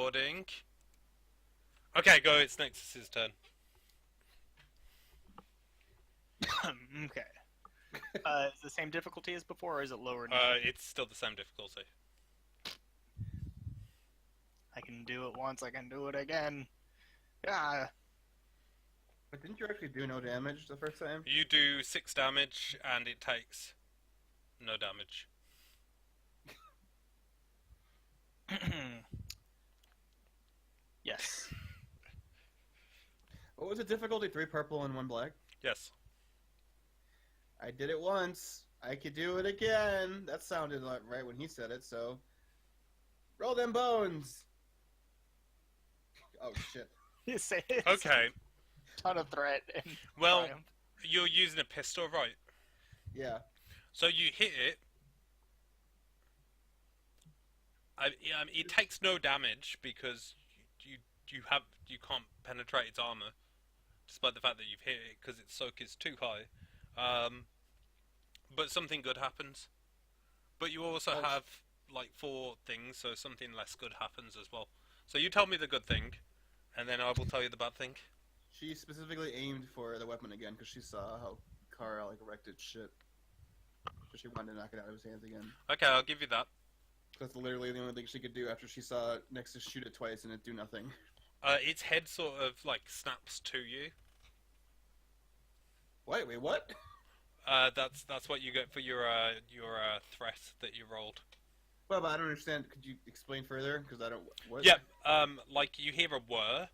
recording. Okay, go. It's Nexus's turn. Okay. Is it the same difficulty as before, or is it lower now? It's still the same difficulty. I can do it once, I can do it again. Ah, But didn't you actually do no damage the first time? You do 6 damage, and it takes no damage. yes. What was the difficulty? 3 purple and 1 black? Yes. I did it once. I could do it again. That sounded like right when he said it, so... Roll them bones! Oh, shit. You say it's Okay. ton of threat and Well, triumph. you're using a pistol, right? Yeah. So you hit it. It takes no damage because you can't penetrate its armor, despite the fact that you've hit it because its soak is too high. But something good happens. But you also have like 4 things, so something less good happens as well. So you tell me the good thing, and then I will tell you the bad thing. She specifically aimed for the weapon again because she saw how Kara like wrecked its shit. So she wanted to knock it out of his hands again. Okay, I'll give you that. That's literally the only thing she could do after she saw Nexus shoot it twice and it do nothing. Its head sort of like snaps to you. Wait, what? That's what you get for your threat that you rolled. Well, but I don't understand. Could you explain further? Because I don't... What? Yeah, like you hear a whir,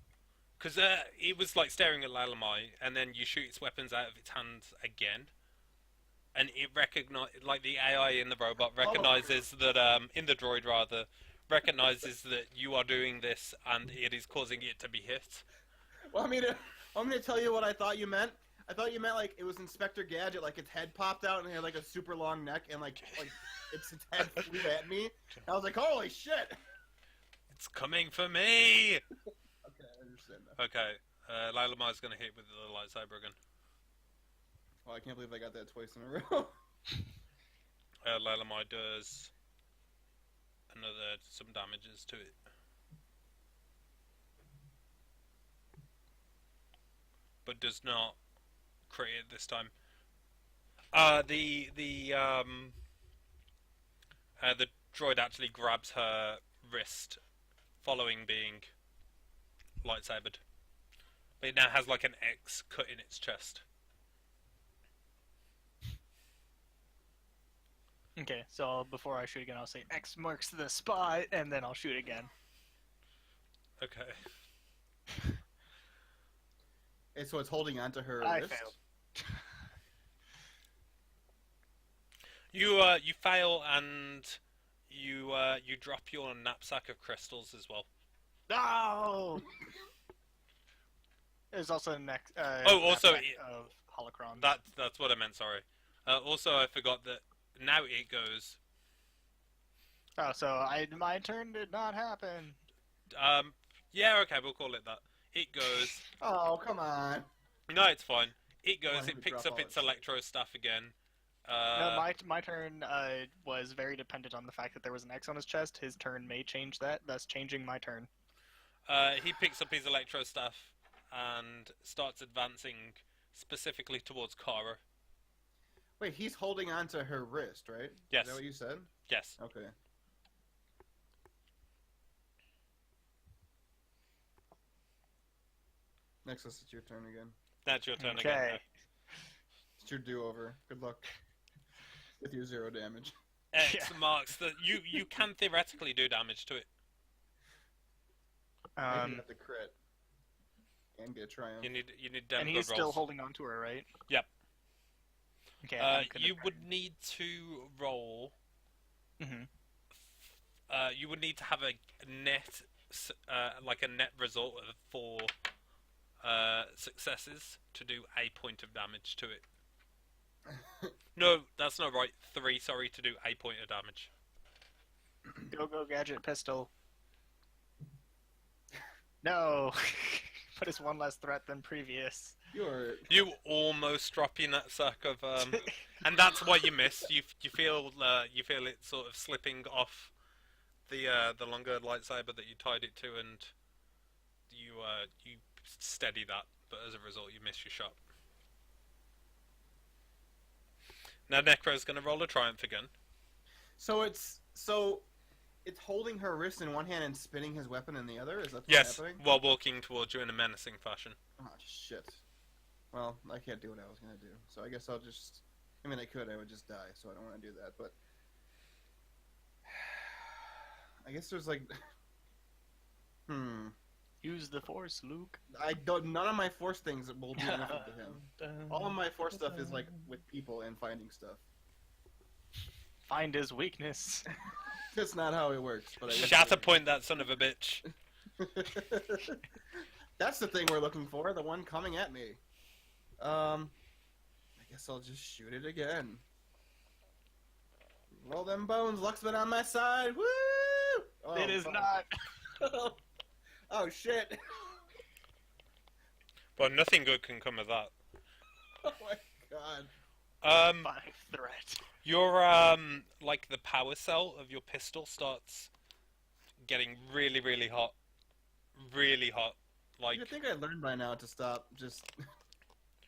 because it was like staring at Lalamai, and then you shoot its weapons out of its hands again, and it like the AI in the robot recognizes that in the droid rather recognizes that you are doing this, and it is causing it to be hit. Well, I'm gonna tell you what I thought you meant. I thought you meant like it was Inspector Gadget, like its head popped out and it had like a super long neck, and like its head flew at me. I was like, holy shit! It's coming for me. Okay, I understand that. Okay, Lalamai's gonna hit with the lightsaber again. Oh, I can't believe I got that twice in a row. Lalamai does some damages to it, but does not crit it this time. The droid actually grabs her wrist, following being lightsabered, but it now has like an X cut in its chest. Okay, so before I shoot again, I'll say X marks the spot, and then I'll shoot again. Okay. And so it's holding onto her I wrist. failed. You fail, and you drop your knapsack of crystals as well. No! There's also a next. Also of holocrons. That's what I meant. Sorry. Also, I forgot that now it goes. Oh, so my turn did not happen. Yeah, okay, we'll call it that. It goes. Oh, come on. No, it's fine. It goes. Want him It to picks drop up all its his shit. electro stuff again. No, my turn was very dependent on the fact that there was an X on his chest. His turn may change that, thus changing my turn. He picks up his electro stuff and starts advancing specifically towards Kara. Wait, he's holding onto her wrist, right? Yes. Is that what you said? Yes. Okay. Nexus, it's your turn again. That's your turn Okay. again. It's your do-over. Good luck. With your 0 damage. X Yeah. marks that you can theoretically do damage to it. Maybe you have to crit. And get a triumph. You need and damage he's rolls. still holding on to her, right? Yep. Okay. I'm gonna You try. would need to roll. Mhm. You would need to have a net, like a net result of 4 successes to do a point of damage to it. No, that's not right. 3, sorry, to do a point of damage. Go gadget pistol. No, but it's one less threat than previous. You almost drop your knapsack of, and that's why you miss. You feel it sort of slipping off the longer lightsaber that you tied it to, and you steady that, but as a result you miss your shot. Now Necro's going to roll a triumph again. So it's holding her wrist in one hand and spinning his weapon in the other? Is that what's Yes, happening? while walking towards you in a menacing fashion. Oh, shit. Well, I can't do what I was going to do. So I guess I'll just... I mean, I would just die, so I don't want to do that, but... I guess there's like... Use the Force, Luke. None of my Force things will do anything to him. All of my Force stuff is like with people and finding stuff. Find his weakness. That's not how it works. But Shatterpoint that son of a bitch. That's the thing we're looking for, the one coming at me. I guess I'll just shoot it again. Roll them bones, luck's been on my side. Woo! Oh, it is fuck. not. Oh shit! Well, nothing good can come of that. Oh my god. By threat. Your like the power cell of your pistol starts getting really, really hot. Really hot. Like, I think I learned by now to stop just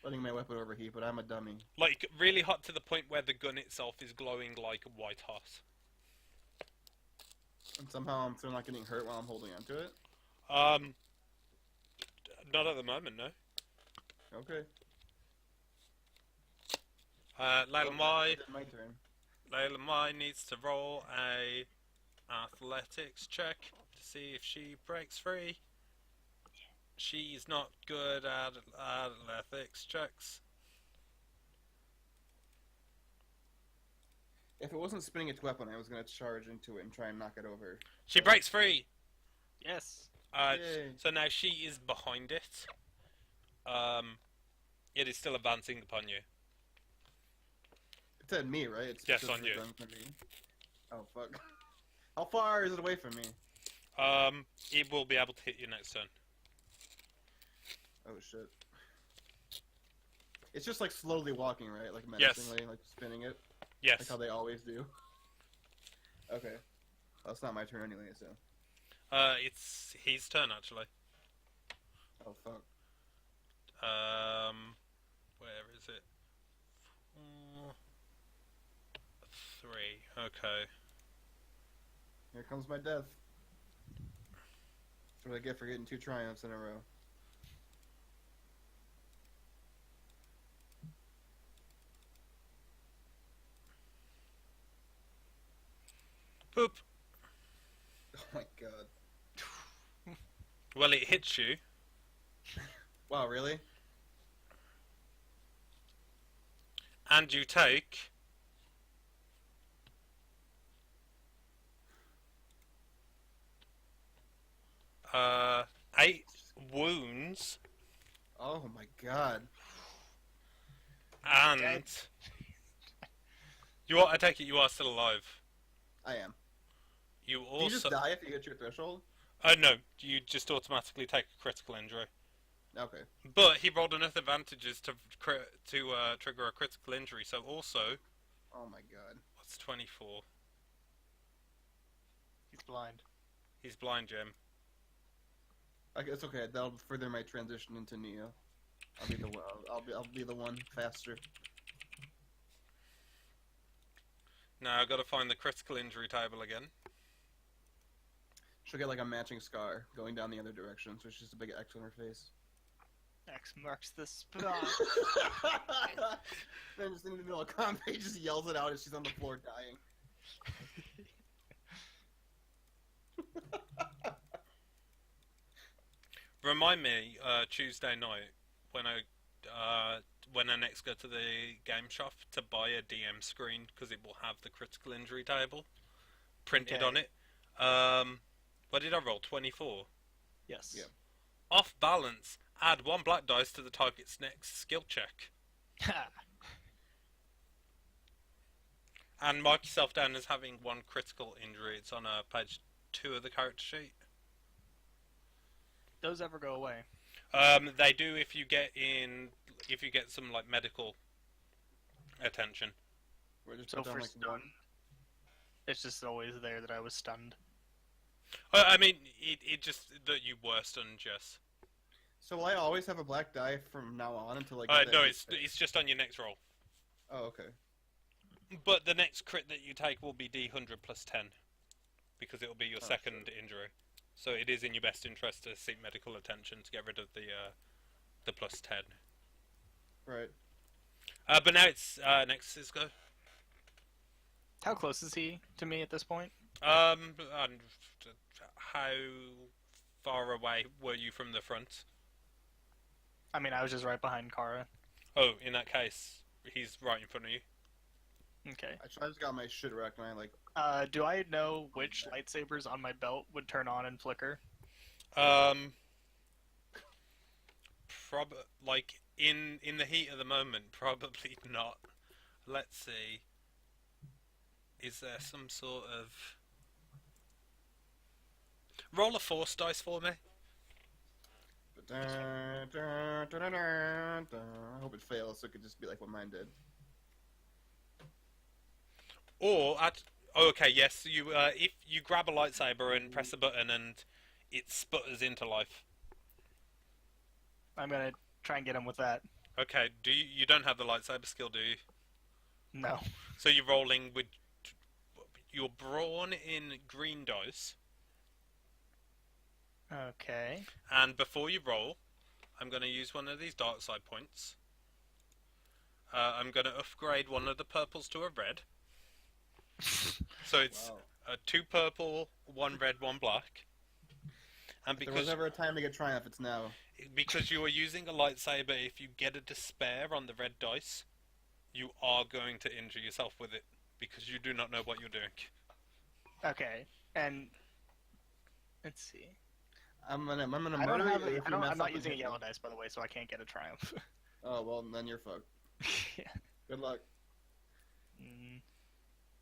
letting my weapon overheat, but I'm a dummy. like really hot to the point where the gun itself is glowing like white hot. And somehow I'm still not getting hurt while I'm holding onto it. Not at the moment, no. Okay. Layla Mai. My turn. Layla Mai needs to roll a athletics check to see if she breaks free. She's not good at athletics checks. If it wasn't spinning its weapon, I was gonna charge into it and try and knock it over. She breaks free. Yes. Yay. So now she is behind it. It is still advancing upon you. It said me, right? It's Yes, just on you. done for me. Oh fuck. How far is it away from me? It will be able to hit you next turn. Oh shit. It's just like slowly walking, right? Like Yes. menacingly, like spinning it. Yes. Like how they always do. Okay. Well, it's not my turn anyway, so. It's his turn actually. Oh fuck. Where is it? 3. Okay. Here comes my death. That's what I get for getting 2 triumphs in a row. Poop. Oh my god. Well, it hits you. Wow, really? And you take 8 wounds, Oh my god. and Dead. you are. I take it you are still alive. I am. You Do also. you just die if you hit your threshold? No, you just automatically take a critical injury. Okay. But he rolled enough advantages to trigger a critical injury. So also, Oh my god. what's 24? He's blind. He's blind, Jim. It's okay. That'll further my transition into Neo. I'll be the one. I'll be the one faster. Now I've got to find the critical injury table again. She'll get like a matching scar going down the other direction, so it's just a big X on her face. X marks the spot. Then just in the middle of combat, he just yells it out as she's on the floor dying. Remind me Tuesday night when I next go to the game shop to buy a DM screen because it will have the critical injury table printed Okay. on it. What did I roll? 24. Yes. Yeah. Off balance. Add 1 black dice to the target's next skill check. And mark yourself down as having 1 critical injury. It's on page 2 of the character sheet. Those ever go away? They do if you get some like medical attention. We're just So put down, for like, stun, one. it's just always there that I was stunned. I mean, it just that you were stunned, Jess. So will I always have a black die from now on until like? No, it's just on your next roll. Oh, okay. But the next crit that you take will be D100 plus 10, because it will be your second injury. So it is in your best interest to seek medical attention to get rid of the plus 10. Right. But now it's Nexus's go. How close is he to me at this point? And how far away were you from the front? I mean, I was just right behind Kara. Oh, in that case, he's right in front of you. Okay. I just got my shit wrecked, man. Like, Do I know which lightsabers on my belt would turn on and flicker? Like in the heat of the moment, probably not. Let's see. Is there some sort of roll a force dice for me? I hope it fails, so it could just be like what mine did. Or okay, yes, you if you grab a lightsaber and press a button and it sputters into life. I'm gonna try and get him with that. Okay, you don't have the lightsaber skill, do you? No. So you're rolling with your brawn in green dice. Okay. And before you roll, I'm going to use one of these dark side points. I'm going to upgrade one of the purples to a red. So it's 2 purple, 1 red, 1 black. And If there was ever a time to get triumph, it's now. because you are using a lightsaber, if you get a despair on the red dice, you are going to injure yourself with it because you do not know what you're doing. Okay. And let's see. I'm gonna I don't murder have you if you mess I'm not up using a with yellow me. dice, by the way, so I can't get a triumph. Oh well, then you're fucked. Yeah. Good luck.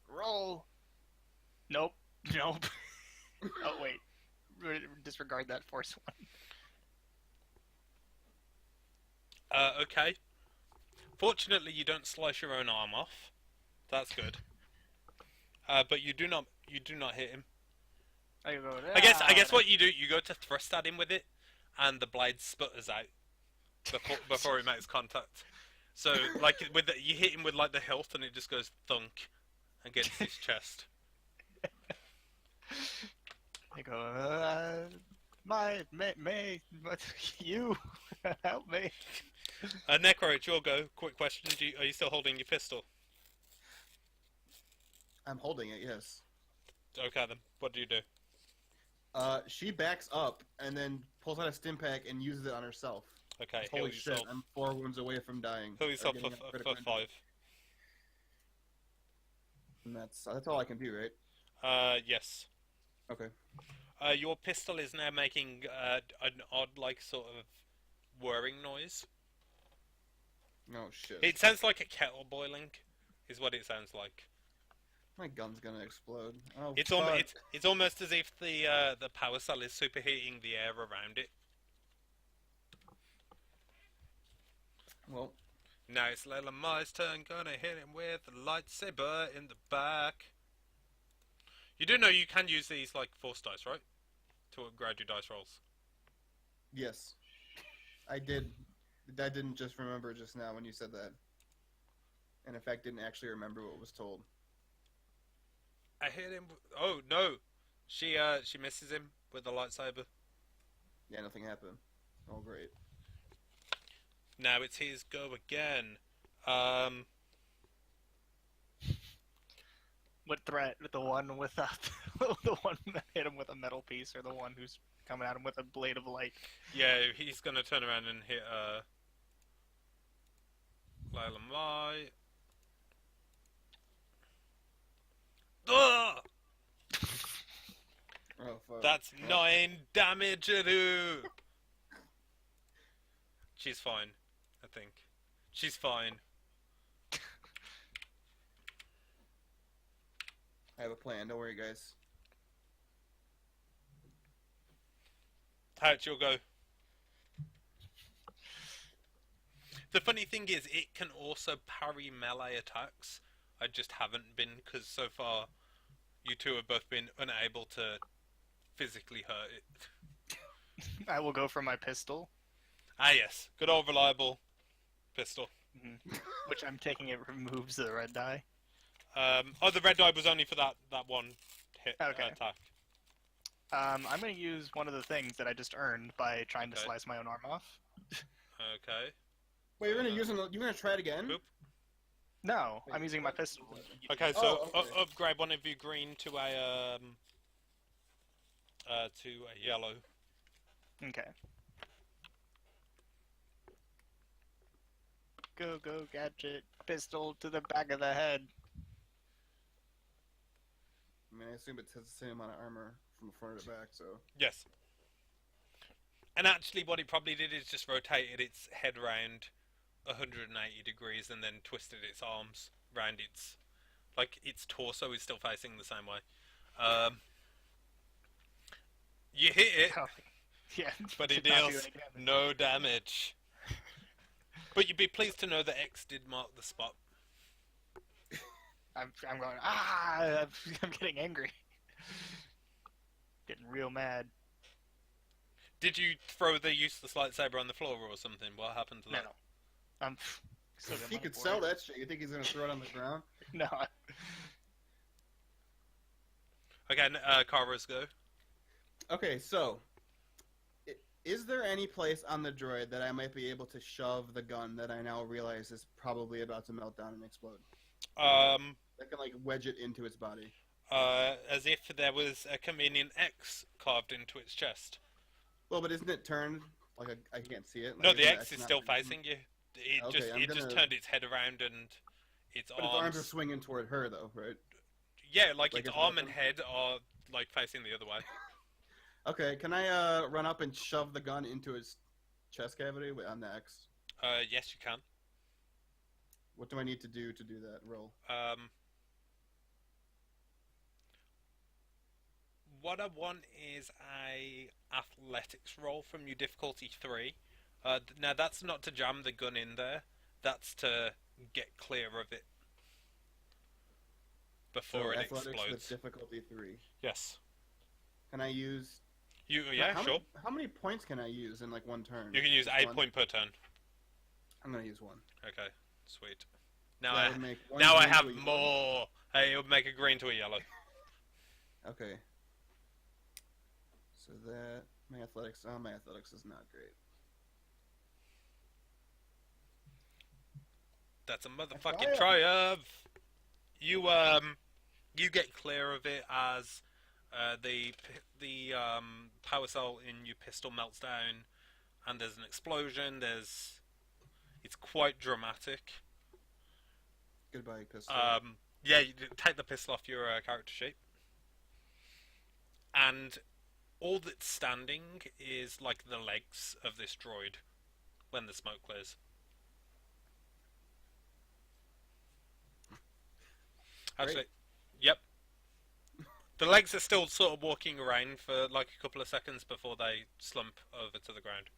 Roll. Nope. Nope. Oh wait. Disregard that force one. Okay. Fortunately, you don't slice your own arm off. That's good. But you do not hit him. I go. I guess what you do, you go to thrust at him with it, and the blade sputters out before he makes contact. So like you hit him with like the hilt, and it just goes thunk against his chest. I go. You help me. Necro, it's your go. Quick question: are you still holding your pistol? I'm holding it. Yes. Okay then. What do you do? She backs up and then pulls out a stim pack and uses it on herself. Okay, Holy heal shit! yourself. I'm 4 wounds away from dying. Heal Or yourself getting a for critical 5. injury. And that's all I can do, right? Yes. Okay. Your pistol is now making an odd, like, sort of whirring noise. Oh shit. It sounds like a kettle boiling, is what it sounds like. My gun's gonna explode. Oh, It's fuck. it's almost as if the power cell is superheating the air around it. Well, Now it's Layla Mai's turn. Gonna hit him with the lightsaber in the back. You do know you can use these like force dice, right? To upgrade your dice rolls. yes. I did. I didn't just remember just now when you said that. And in fact, didn't actually remember what was told. I hit him. Oh no, she misses him with the lightsaber. Yeah, nothing happened. Oh, great. Now it's his go again. What threat? The one with the one that hit him with a metal piece, or the one who's coming at him with a blade of light? Yeah, he's gonna turn around and hit Layla Mai. Ugh! Oh, fuck. That's 9 damage at her. She's fine, I think. She's fine. I have a plan. Don't worry, guys. How'd you go? The funny thing is, it can also parry melee attacks. I just haven't been, because so far you two have both been unable to physically hurt it. I will go for my pistol, Ah, yes. Good old reliable pistol. which I'm taking it removes the red die. The red die was only for that one hit Okay. attack. I'm going to use one of the things that I just earned by trying to Okay. slice my own arm off. Okay. Wait, you're gonna try it again? Oop. No, I'm using my pistol. Okay, so Oh, okay. upgrade one of you green to a yellow. Okay. Go, gadget. Pistol to the back of the head. I mean, I assume it has the same amount of armor from the front to back, so... Yes. And actually, what it probably did is just rotated its head round 180 degrees and then twisted its arms round its... Like, its torso is still facing the same way. You hit it, Oh, yeah, but it did not do deals any damage. no damage. But you'd be pleased to know that X did mark the spot. I'm going, I'm getting angry. Getting real mad. Did you throw the useless lightsaber on the floor or something? What happened to No, that? no. I'm still got He money could for sell it. that shit. You think he's gonna throw it on the ground? No. Okay, Kara's go. Okay, so... Is there any place on the droid that I might be able to shove the gun that I now realize is probably about to melt down and explode? That can, like, wedge it into its body. As if there was a convenient X carved into its chest. Well, but isn't it turned? Like, I can't see it. Like, No, isn't the X is not still facing- facing you. It Okay, just I'm just gonna- turned its head around and its But its arms are swinging toward her, though, right? Yeah, like like its it's arm and open? head are like facing the other way. Okay, can I run up and shove the gun into his chest cavity on the X? Yes, you can. What do I need to do that roll? What I want is a athletics roll from you, difficulty 3. Now that's not to jam the gun in there. That's to get clear of it before So it athletics explodes. with difficulty 3. Yes. Can I use? Yeah, how sure. How many points can I use in like one turn? You can use Just 8 one? point per turn. I'm gonna use one. Okay, sweet. So Now that would make one now I green have to a yellow. more. Hey, it would make a green to a yellow. Okay. So that my athletics is not great. That's a motherfucking triumph. You get clear of it as the power cell in your pistol melts down, and there's an explosion. It's quite dramatic. Goodbye, pistol. Yeah, you take the pistol off your character sheet, and all that's standing is like the legs of this droid when the smoke clears. Actually, Great. yep. The legs are still sort of walking around for like a couple of seconds before they slump over to the ground.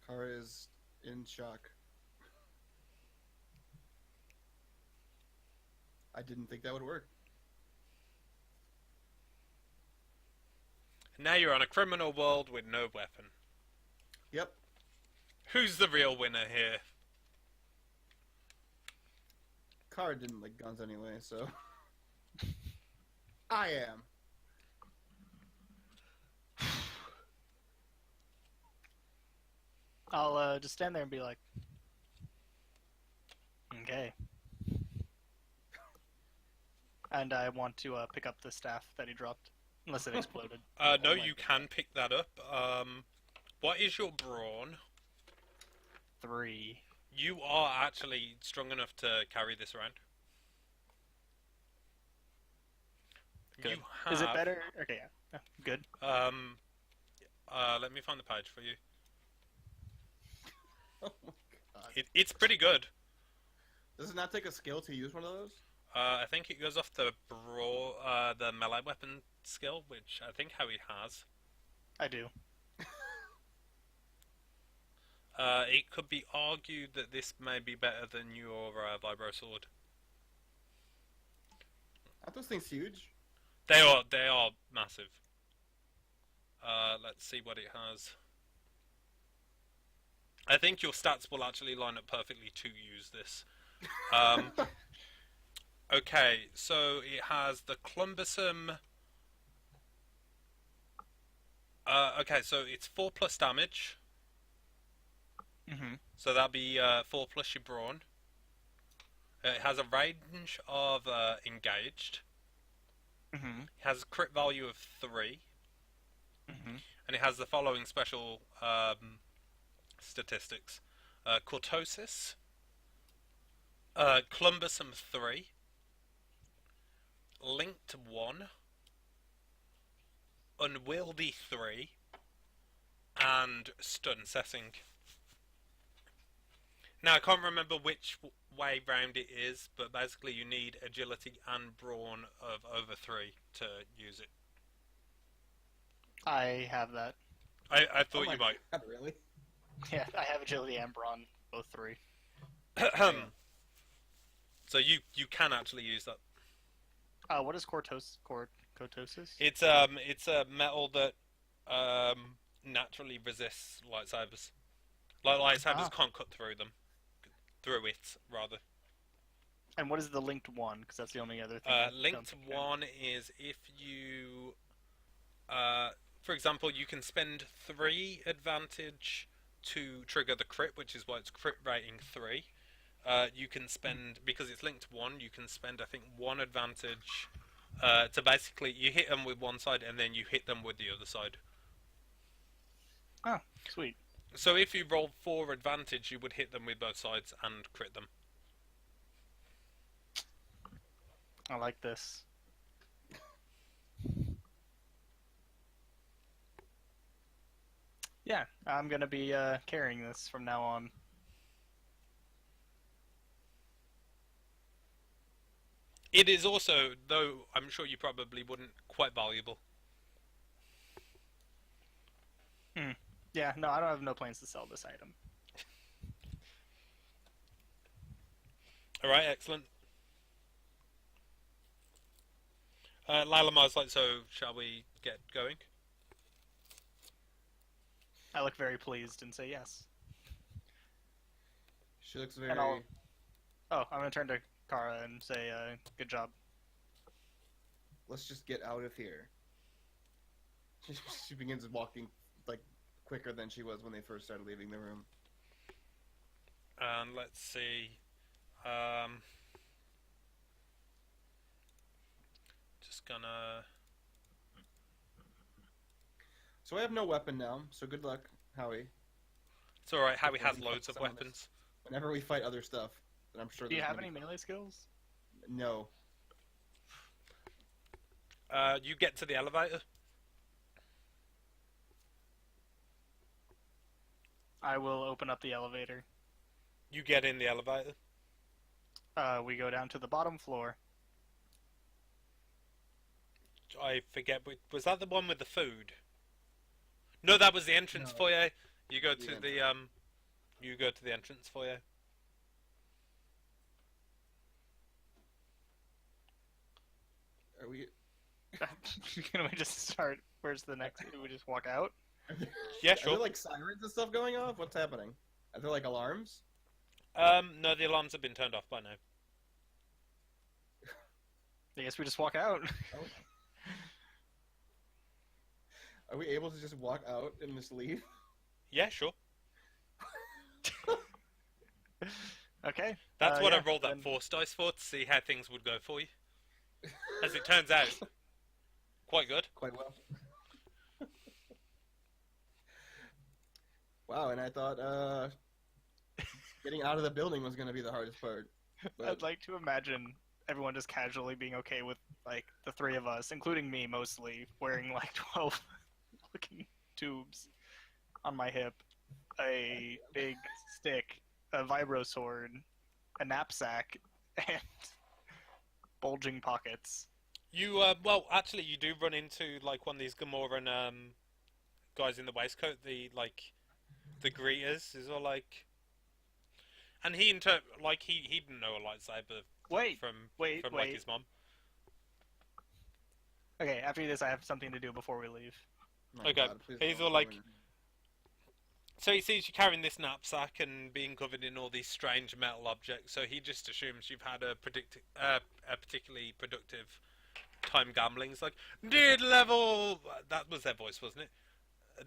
Kara is in shock. I didn't think that would work. Now you're on a criminal world with no weapon. Yep. Who's the real winner here? Kara didn't like guns anyway, so I am. I'll just stand there and be like, okay. And I want to pick up the staff that he dropped, unless it exploded. No, Oh my you can pick that up. What is your brawn? 3. You are actually strong enough to carry this around. Good. You Is it have- better? Okay, yeah. Good. Let me find the page for you. Oh my god. It's pretty good. Does it not take a skill to use one of those? I think it goes off the the melee weapon skill, which I think Howie has. I do. It could be argued that this may be better than your vibro sword. Aren't those things huge? They are massive. Let's see what it has. I think your stats will actually line up perfectly to use this. Okay, so it has the clumbersome. Okay, so it's 4+ damage. Mm-hmm. So that'd be 4+ your brawn. It has a range of engaged. Mm-hmm. It has a crit value of 3. Mm-hmm. And it has the following special statistics: cortosis, clumbersome 3, linked 1, unwieldy 3, and stun setting. Now I can't remember which way round it is, but basically you need agility and brawn of over 3 to use it. I have that. I thought you might. God, really? Yeah, I have agility and brawn, both 3. So you can actually use that. What is cortosis? It's a metal that naturally resists lightsabers. Like lightsabers can't cut through them. Through it, rather. And what is the linked one? Because that's the only other thing. Linked 1 is if you, for example, you can spend 3 advantage to trigger the crit, which is why it's crit rating 3. You can spend, because it's linked 1, you can spend, I think, 1 advantage to basically, you hit them with one side and then you hit them with the other side. Oh, sweet. So if you rolled 4 advantage, you would hit them with both sides and crit them. I like this. Yeah, I'm gonna be carrying this from now on. It is also, though I'm sure you probably wouldn't, quite valuable. Yeah, no, I don't have no plans to sell this item. Alright, excellent. Lila Mars, like, so shall we get going? I look very pleased and say yes. She looks very. Oh, I'm gonna turn to Kara and say, good job. Let's just get out of here. She begins walking like quicker than she was when they first started leaving the room. And let's see. Just gonna. So I have no weapon now. So good luck, Howie. It's alright, Howie has Whenever we loads fight of someone weapons. Whenever we fight other stuff, then I'm sure. Do you there's have gonna any be- melee skills? No. You get to the elevator. I will open up the elevator. You get in the elevator. We go down to the bottom floor. I forget, was that the one with the food? No, that was the entrance No. foyer. You go The to the you go to the entrance foyer. Are we? Can we just start? Where's the next? Do we just walk out? Yeah, Are sure. there like sirens and stuff going off? What's happening? Are there like alarms? No, the alarms have been turned off by now. I guess we just walk out. Are we able to just walk out and just leave? Yeah, sure. Okay. That's what yeah, I rolled that then- force dice for, to see how things would go for you. As it turns out, quite good. Quite well. Wow, and I thought getting out of the building was going to be the hardest part. But I'd like to imagine everyone just casually being okay with like the 3 of us, including me mostly, wearing like 12 looking tubes on my hip, a big stick, a vibro sword, a knapsack, and bulging pockets. You well, actually, you do run into like one of these Gamoran guys in the waistcoat. The greeters is all like, and he didn't know a lightsaber Wait, from wait, like wait. his mom. Okay, after this, I have something to do before we leave. My Okay, God, please he's don't all tell like- me. So he sees you carrying this knapsack and being covered in all these strange metal objects, so he just assumes you've had a particularly productive time gambling. It's like, did level... That was their voice, wasn't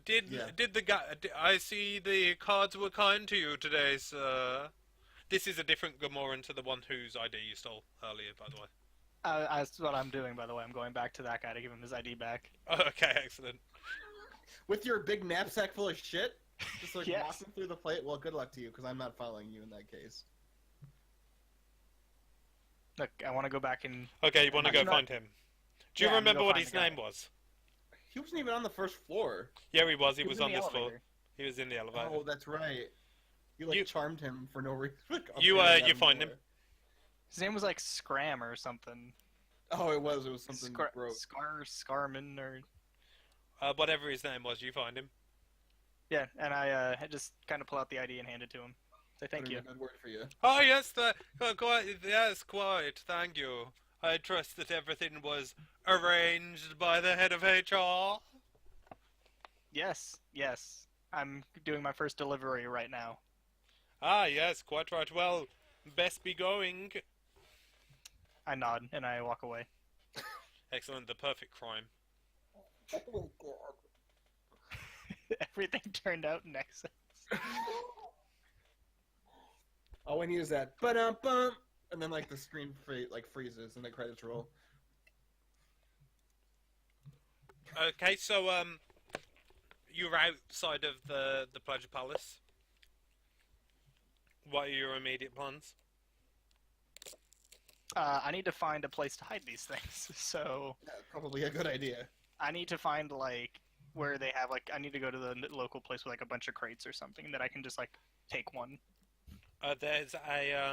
it? Yeah. Did the guy... I see the cards were kind to you today, sir. This is a different Gamoran to the one whose ID you stole earlier, by the way. That's what I'm doing, by the way. I'm going back to that guy to give him his ID back. Oh, okay, excellent. With your big knapsack full of shit, just like Yes. walking through the plate. Well, good luck to you, because I'm not following you in that case. Look, I want to go back and... Okay, you want to I'm go not- find him. Do you Yeah, I'm gonna remember go what find his the guy. name was? He wasn't even on the first floor. Yeah, he was. He He was in on the this floor. elevator. He was in the elevator. Oh, that's right. You like You- charmed him for no reason. You, Apparently you out find of him. nowhere. His name was like Scram or something. Oh, it was. It was something broke. Scarman or... Whatever his name was, you find him. Yeah, and I just kind of pull out the ID and hand it to him. Say thank Put in you. a good word for you. Oh yes, quite. Thank you. I trust that everything was arranged by the head of HR. Yes, yes. I'm doing my first delivery right now. Ah yes, quite right. Well, best be going. I nod and I walk away. Excellent. The perfect crime. Oh God. Everything turned out in excellence. All I need is that ba-dum-bum, and then like the screen freezes and the credits roll. Okay, so you're outside of the Pleasure Palace. What are your immediate plans? I need to find a place to hide these things. So Yeah, probably a good idea. I need to find like where they have like I need to go to the local place with like a bunch of crates or something that I can just like take one. There's a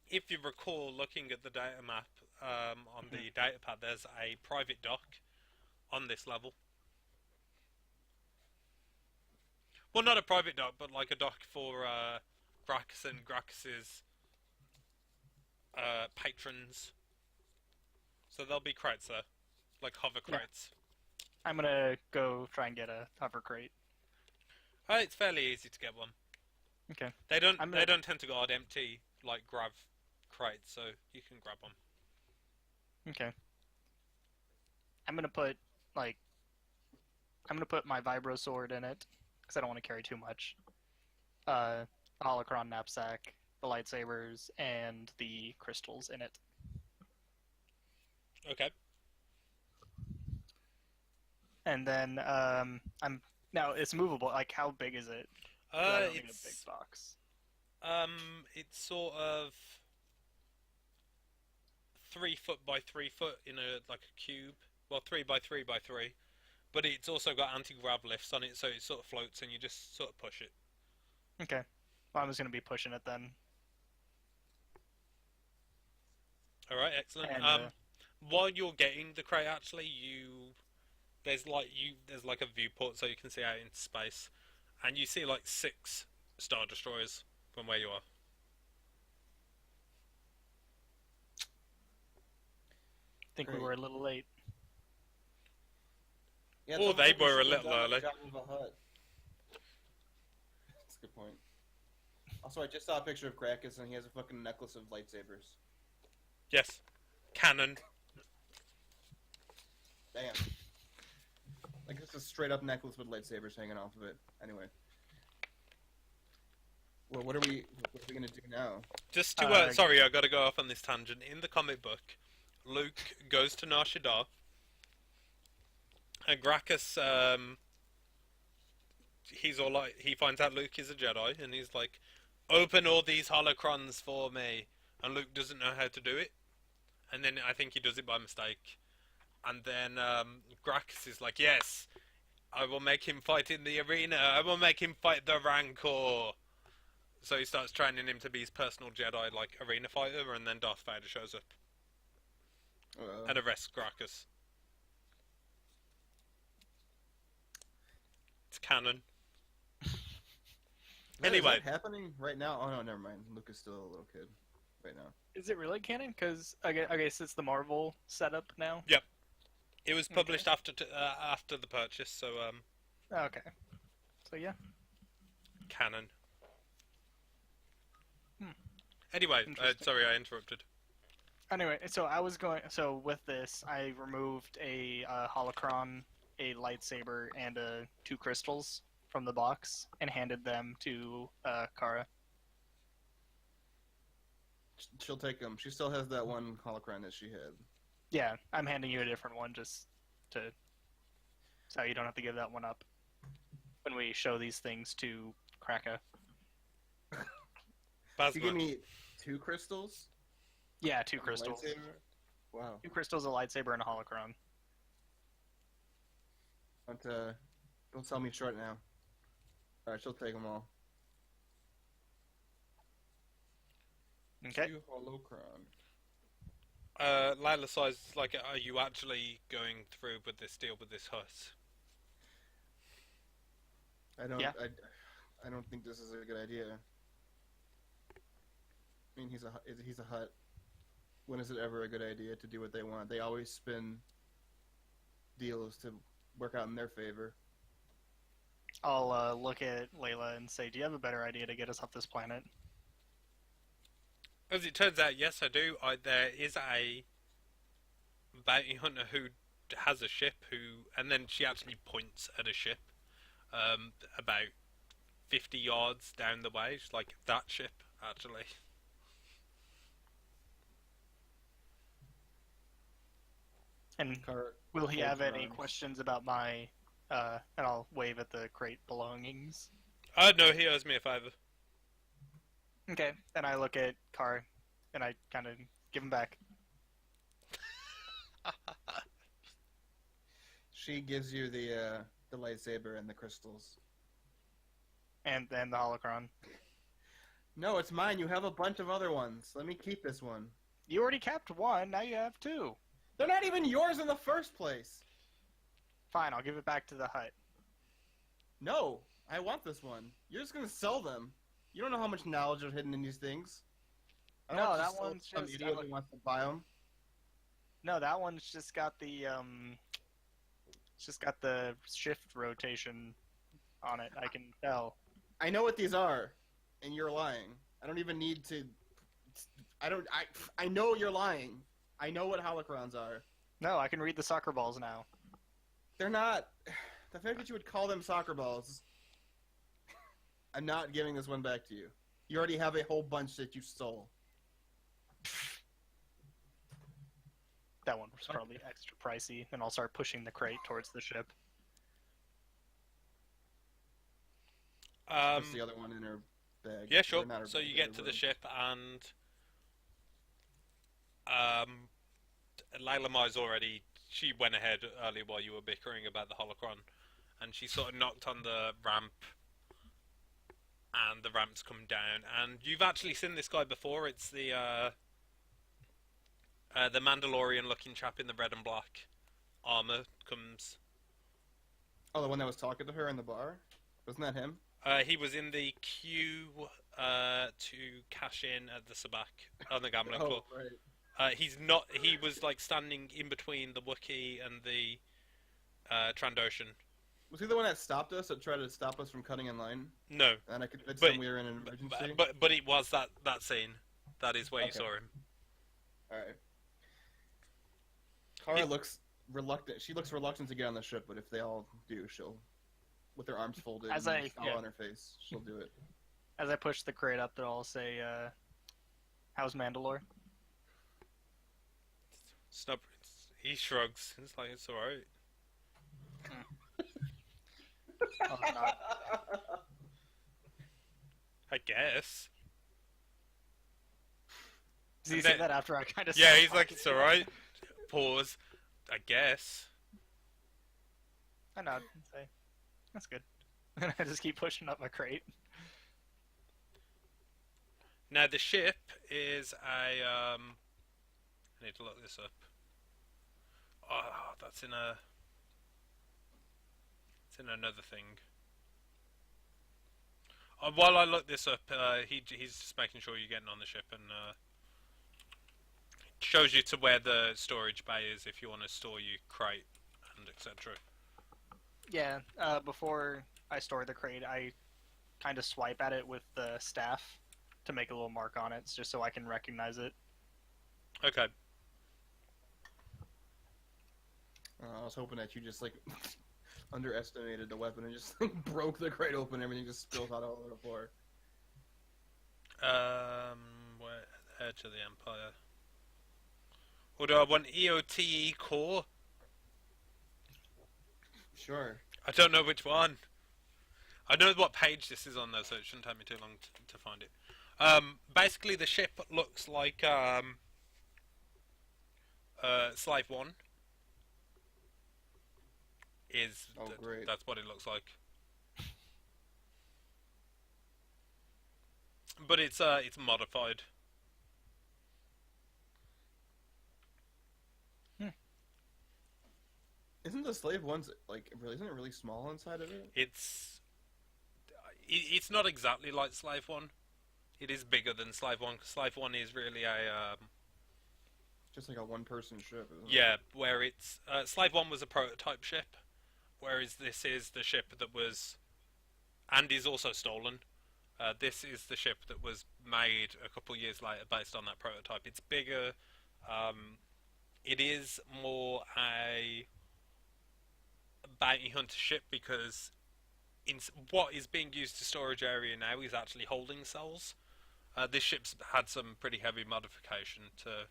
if you recall, looking at the data map on the data pad, there's a private dock on this level. Well, not a private dock, but like a dock for Gracchus and Gracchus's patrons. So there'll be crates there, like hover Yeah. crates. I'm gonna go try and get a hover crate. It's fairly easy to get one. Okay. They don't I'm they gonna- don't tend to go out empty like grav crates, so you can grab one. Okay. I'm gonna put like I'm gonna put my vibro sword in it because I don't want to carry too much. The holocron knapsack, the lightsabers, and the crystals in it. Okay. And then I'm now it's movable. Like how big is it? 'Cause I don't need a big It's box. it's sort of 3 foot by 3 foot in a like a cube. Well, 3 by 3 by 3, but it's also got anti-grav lifts on it, so it sort of floats and you just sort of push it. Okay. Well, I'm just gonna be pushing it then. All right, excellent. And, While you're getting the crate, actually, there's like a viewport so you can see out into space, and you see like 6 Star Destroyers from where you are. I think we Great. were a little late. Yeah, Or it's they almost like were a they little shut down early. Jabba the Hutt. That's a good point. Also, I just saw a picture of Gracchus and he has a fucking necklace of lightsabers. Yes, cannon. Damn. Like it's a straight up necklace with lightsabers hanging off of it. Anyway. Well, what are we gonna do now? Just to Uh, sorry, I got to go off on this tangent. In the comic book, Luke goes to Nar Shaddaa, and Gracchus, he's all like, he finds out Luke is a Jedi, and he's like, "Open all these holocrons for me," and Luke doesn't know how to do it, and then I think he does it by mistake, and then Gracchus is like, "Yes, I will make him fight in the arena. I will make him fight the Rancor." So he starts training him to be his personal Jedi, like arena fighter, and then Darth Vader shows up and arrests Gracchus. It's canon. Is Anyway. that happening right now? Oh no, never mind. Luke is still a little kid. Wait, no. Is it really canon? Because I guess it's the Marvel setup now. It was published after the purchase, so Okay. So yeah. canon. Hmm. Anyway, Interesting. sorry I interrupted. Anyway, so I was going. So with this, I removed a holocron, a lightsaber, and two crystals from the box, and handed them to Kara. She'll take them. She still has that one holocron that she had. Yeah, I'm handing you a different one just to, so you don't have to give that one up when we show these things to Kraka. You give Basma. me 2 crystals? Yeah, two and a crystals. lightsaber? Wow. 2 crystals, a lightsaber, and a holocron. Don't sell me short now. Alright, she'll take them all. Okay. 2 holocron. Lila says, like, are you actually going through with this deal with this hut? I don't. Yeah. I don't think this is a good idea. I mean, he's a hut. When is it ever a good idea to do what they want? They always spin deals to work out in their favor. I'll look at Layla and say, do you have a better idea to get us off this planet? As it turns out, yes, I do. There is a bounty hunter who has a ship and then she actually points at a ship, about 50 yards down the way. She's like, that ship, actually. And will he have any questions about my, and I'll wave at the crate belongings. No, he owes me a favor. Okay, and I look at Car, and I kind of give him back. She gives you the lightsaber and the crystals. And then the holocron. No, it's mine. You have a bunch of other ones. Let me keep this one. You already kept one, now you have 2. They're not even yours in the first place. Fine, I'll give it back to the hut. No, I want this one. You're just gonna sell them. You don't know how much knowledge is hidden in these things. I don't No, want to that sell one's some just- idiot who wants to buy them. No, that one's just got the, it's just got the shift rotation on it, I can tell. I know what these are, and you're lying. I don't even need to. I know you're lying. I know what holocrons are. No, I can read the soccer balls now. They're not. The fact that you would call them soccer balls. I'm not giving this one back to you. You already have a whole bunch that you stole. That one was probably extra pricey, and I'll start pushing the crate towards the ship. Puts the other one in her bag. Yeah, sure. Or not her So bag, you her get to the room. ship and Lila Mai's already, she went ahead earlier while you were bickering about the holocron, and she sort of knocked on the ramp, and the ramp's come down, and you've actually seen this guy before. It's the Mandalorian-looking chap in the red and black armor comes. Oh, the one that was talking to her in the bar? Wasn't that him? He was in the queue to cash in at the Sabak on the gambling floor. right. He's not. He was like standing in between the Wookiee and the Trandoshan. Was he the one that stopped us, that tried to stop us from cutting in line? No, And I convinced But- him we were in an emergency? but it was that scene. That is where you Okay. saw him. Alright. Kara Yeah. looks reluctant. She looks reluctant to get on the ship, but if they all do, she'll, with her arms folded As and I- a scowl yeah. on her face, she'll do it. As I push the crate up, I'll say, how's Mandalore? Snub. He shrugs. It's like it's alright. Oh, God. I guess. Does he And say then- that after I kind of Yeah, he's like it's alright. Pause. I guess. I nod and say, that's good. And I just keep pushing up my crate. Now the ship is a I need to look this up. Oh, that's in a. It's in another thing. While I look this up, he's just making sure you're getting on the ship, and shows you to where the storage bay is if you want to store your crate and etc. Yeah. Before I store the crate, I kind of swipe at it with the staff to make a little mark on it, just so I can recognize it. Okay. I was hoping that you just like underestimated the weapon and just like, broke the crate open. And everything just spilled out all over the floor. Where Edge of the Empire. Or do I want EOTE core? Sure. I don't know which one. I know what page this is on though, so it shouldn't take me too long to find it. Basically, the ship looks like Slave 1. Great. That's what it looks like. But it's modified. Isn't the slave one's like really? Isn't it really small inside of it? It's not exactly like Slave 1. It is bigger than Slave 1, 'cause Slave 1 is really a Just like a one-person ship. Isn't yeah, where it's Slave 1 was a prototype ship, whereas this is the ship that was and is also stolen. This is the ship that was made a couple years later based on that prototype. It's bigger. It is more a bounty hunter ship because what is being used to storage area now is actually holding cells. This ship's had some pretty heavy modification to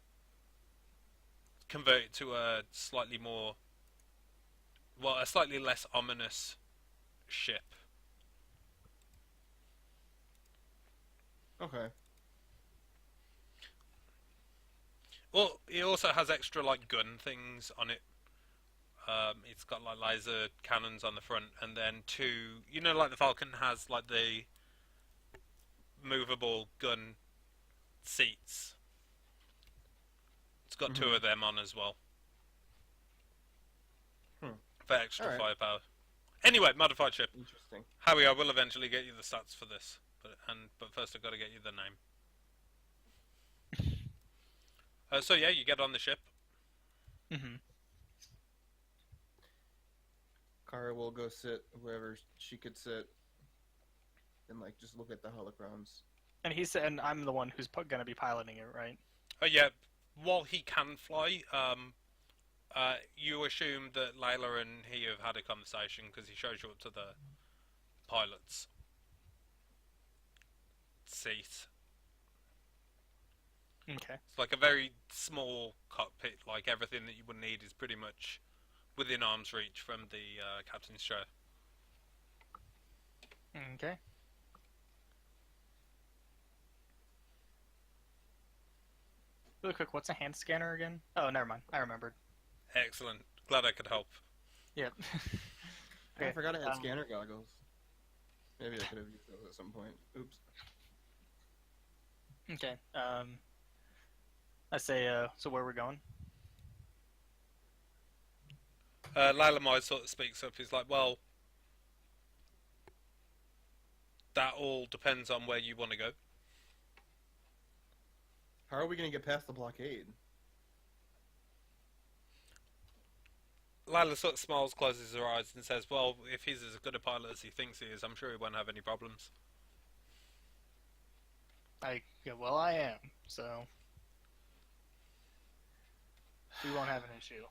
convert it to a slightly less ominous ship. Okay. Well, it also has extra like gun things on it. It's got like laser cannons on the front, and then two. You know, like the Falcon has like the movable gun seats. It's got two of them on as well. For extra firepower. Anyway, modified ship. Interesting. Howie, I will eventually get you the stats for this, but first I've got to get you the name. So yeah, you get on the ship. Mm-hmm. Kara will go sit wherever she could sit, and like just look at the holocrons. And he said, and I'm the one who's going to be piloting it, right? Oh yeah. While he can fly, you assume that Layla and he have had a conversation because he shows you up to the pilot's seat. Okay. It's like a very small cockpit. Like everything that you would need is pretty much within arm's reach from the captain's chair. Okay. Really quick, what's a hand scanner again? Oh, never mind. I remembered. Excellent. Glad I could help. Yep. I forgot I had scanner goggles. Maybe I could have used those at some point. Oops. Okay. I say, so where we're going? Lalamai sort of speaks up. He's like, well, that all depends on where you want to go. How are we going to get past the blockade? Lila sort of smiles, closes her eyes, and says, well, if he's as good a pilot as he thinks he is, I'm sure he won't have any problems. Well, I am, so we won't have an issue.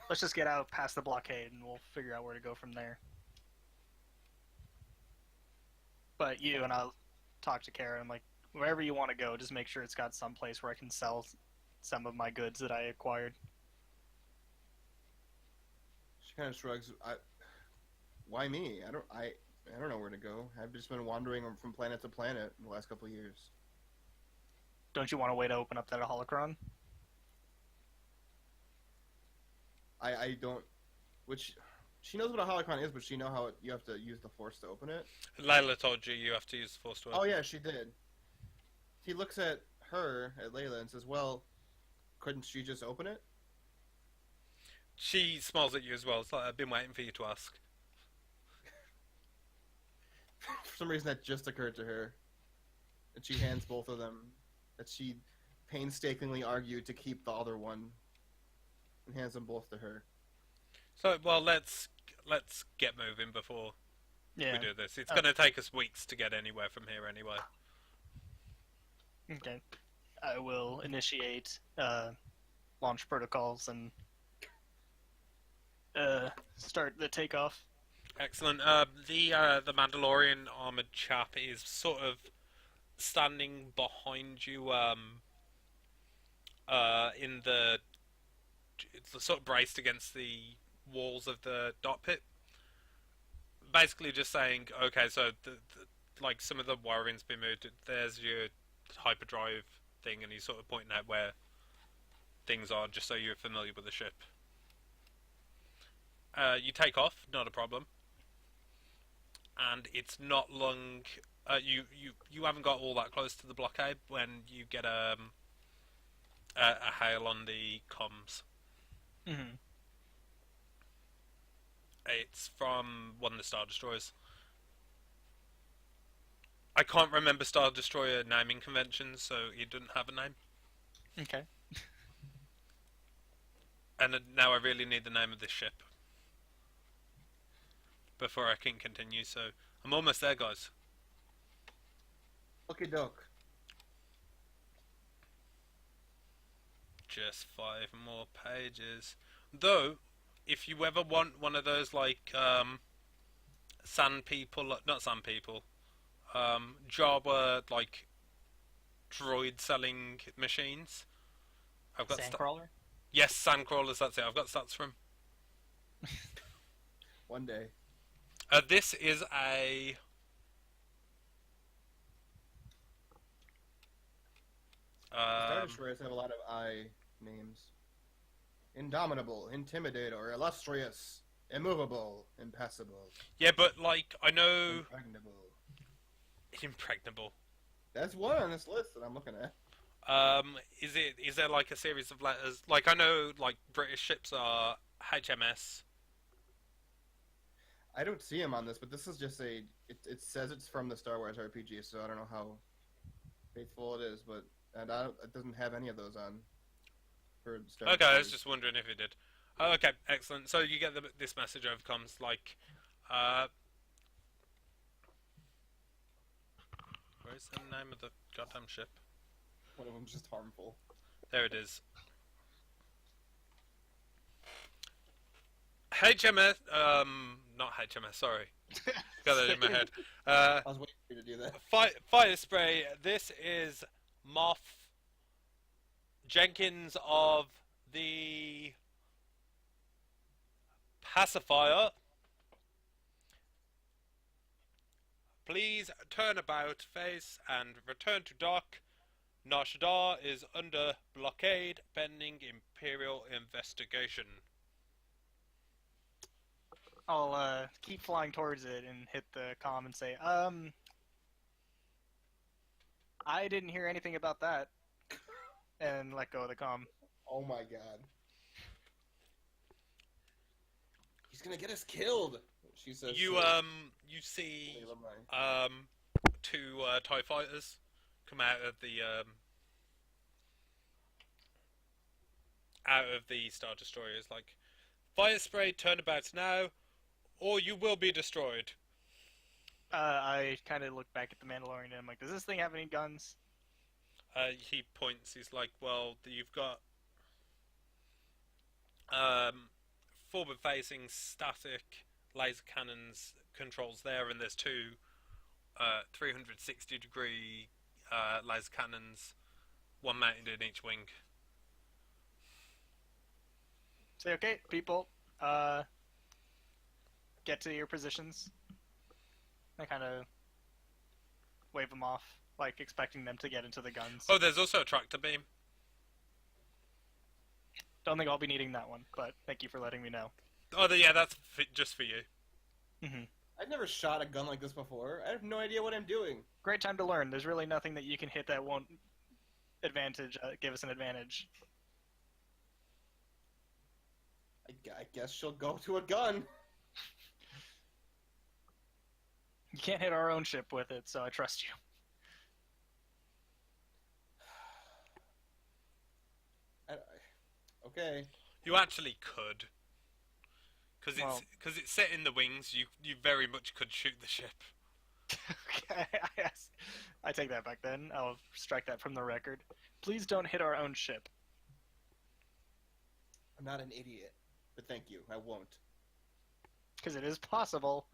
Let's just get out past the blockade, and we'll figure out where to go from there. But you and I'll talk to Kara, and like, wherever you want to go, just make sure it's got some place where I can sell some of my goods that I acquired. She kind of shrugs. Why me? I don't know where to go. I've just been wandering from planet to planet in the last couple of years. Don't you want a way to open up that holocron? I don't. Which she knows what a holocron is, but she know how you have to use the force to open it. Layla told you have to use the force to open. Oh yeah, she did. He looks at her, at Layla, and says, "Well, couldn't she just open it?" She smiles at you as well. It's like, I've been waiting for you to ask. For some reason, that just occurred to her, and she hands both of them. That she painstakingly argued to keep the other one and hands them both to her. So, well, let's get moving before Yeah. we do this. It's going to take us weeks to get anywhere from here anyway. Okay. I will initiate launch protocols and start the takeoff. Excellent. The Mandalorian armored chap is sort of standing behind you. In the it's sort of braced against the walls of the dot pit. Basically, just saying, okay, so like some of the wiring's been moved. There's your hyperdrive thing, and he's sort of pointing out where things are, just so you're familiar with the ship. You take off, not a problem. And it's not long. You haven't got all that close to the blockade when you get a hail on the comms. Mm-hmm. It's from one of the Star Destroyers. I can't remember Star Destroyer naming conventions, so it didn't have a name. Okay. And now I really need the name of this ship before I can continue, so I'm almost there, guys. Okie doke. Just 5 more pages. Though, if you ever want one of those, like, Java, like, droid selling machines. I've got Sandcrawler? Yes, Sandcrawlers, that's it. I've got stats from. One day. This is a... Star Destroyers have a lot of I names. Indomitable, Intimidator, Illustrious, Immovable, Impassable. Yeah, but, like, I know... Impregnable. Impregnable. That's one on this list that I'm looking at. Is there like a series of letters? Like I know, like British ships are HMS. I don't see him on this, but this is just a. It says it's from the Star Wars RPG, so I don't know how faithful it is, but it doesn't have any of those on. For Star Okay, I was Destroyers. just wondering if it did. Oh, okay, excellent. So you get this message over comms, like, where's the name of the goddamn ship? One of them's just harmful. There it is. HMS, not HMS, sorry. Got that in my head. I was waiting for you to do that. Fire spray. This is Moff Jenkins of the Pacifier. Please turn about face and return to dock. Nar Shaddaa is under blockade pending Imperial investigation. I'll keep flying towards it and hit the comm and say, I didn't hear anything about that. And let go of the comm. Oh my god. He's gonna get us killed. She says. You see two TIE fighters come out of the Star Destroyers, like, fire spray, turnabout now, or you will be destroyed. I kind of look back at the Mandalorian and I'm like, does this thing have any guns? He points, he's like, well, you've got forward-facing static laser cannons controls there, and there's two 360-degree laser cannons, one mounted in each wing. Say, okay, people, get to your positions. I kind of wave them off, like expecting them to get into the guns. Oh, there's also a tractor beam. Don't think I'll be needing that one, but thank you for letting me know. Oh, yeah, that's just for you. Mm-hmm. I've never shot a gun like this before. I have no idea what I'm doing. Great time to learn. There's really nothing that you can hit that won't give us an advantage. I guess she'll go to a gun. You can't hit our own ship with it, so I trust you. Okay. You actually could. Because Well- it's set in the wings, you very much could shoot the ship. Okay, I take that back then. I'll strike that from the record. Please don't hit our own ship. I'm not an idiot, but thank you. I won't. Because it is possible.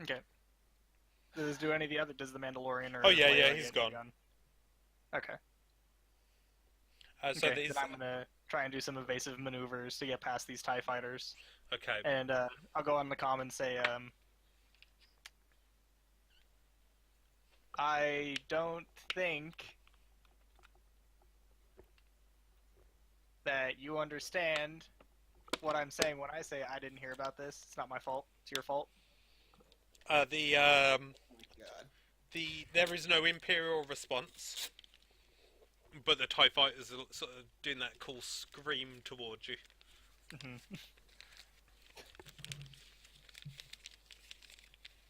Okay. Do any of the other? Does the Mandalorian or? Oh, yeah, Leia yeah, he's get a gone. gun? Okay. So Okay. these. Then I'm gonna try and do some evasive maneuvers to get past these TIE fighters, Okay. and I'll go on the comm and say, I don't think that you understand what I'm saying when I say I didn't hear about this. It's not my fault. It's your fault. Oh my god. There is no Imperial response, but the TIE fighters are sort of doing that cool scream towards you.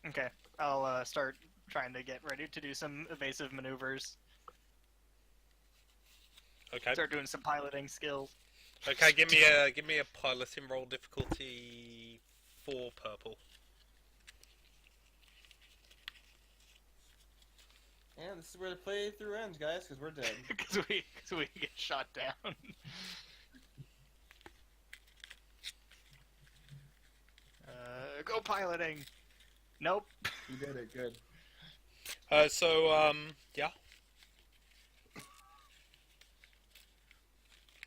Okay, I'll start trying to get ready to do some evasive maneuvers. Okay. Start doing some piloting skills. Okay, give me a piloting roll difficulty 4 purple. And this is where the playthrough ends, guys, because we're dead. Because we get shot down. Go piloting. Nope. You did it, good. Yeah.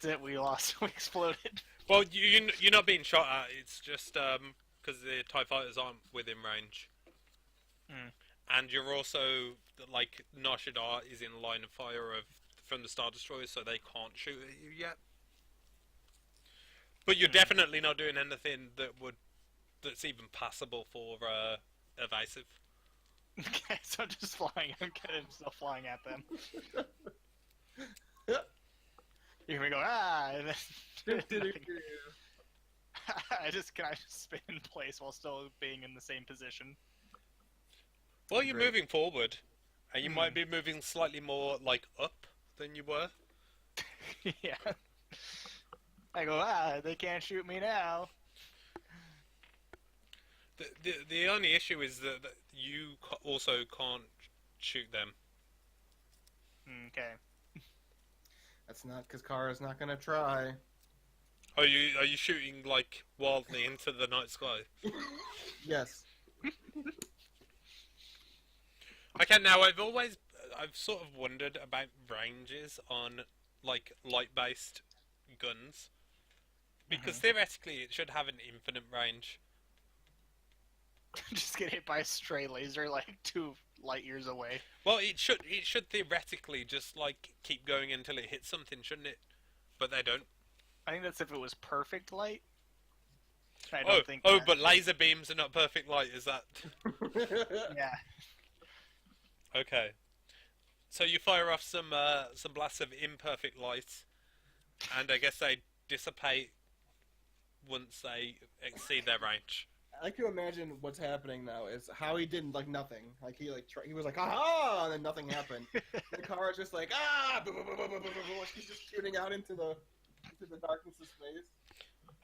That's it. We lost. We exploded. Well, you're not being shot at. It's just because the TIE fighters aren't within range, and you're also like Nar Shaddaa is in line of fire from the Star Destroyers, so they can't shoot at you yet. But you're definitely not doing anything that's even passable for evasive. Okay, so I'm just flying. I'm kind of still flying at them. You hear me go, ah! And then I just spin in place while still being in the same position. Well, you're Great. moving forward, and you might be moving slightly more like up than you were. Yeah. I go, they can't shoot me now. The only issue is that you also can't shoot them. Okay. That's not because Kara's not gonna try. Are you shooting like wildly into the night sky? Yes. Okay, now I've sort of wondered about ranges on like light-based guns, because theoretically it should have an infinite range. Just get hit by a stray laser like 2 light years away. Well, it should theoretically just like keep going until it hits something, shouldn't it? But they don't. I think that's if it was perfect light. I don't think. But laser beams are not perfect light, is that? Yeah. Okay. So you fire off some blasts of imperfect light, and I guess they dissipate once they exceed their range. I like to imagine what's happening now is Howie did like nothing. Like he was like aha, and then nothing happened. And Kara's just like she's just shooting out into the darkness of space.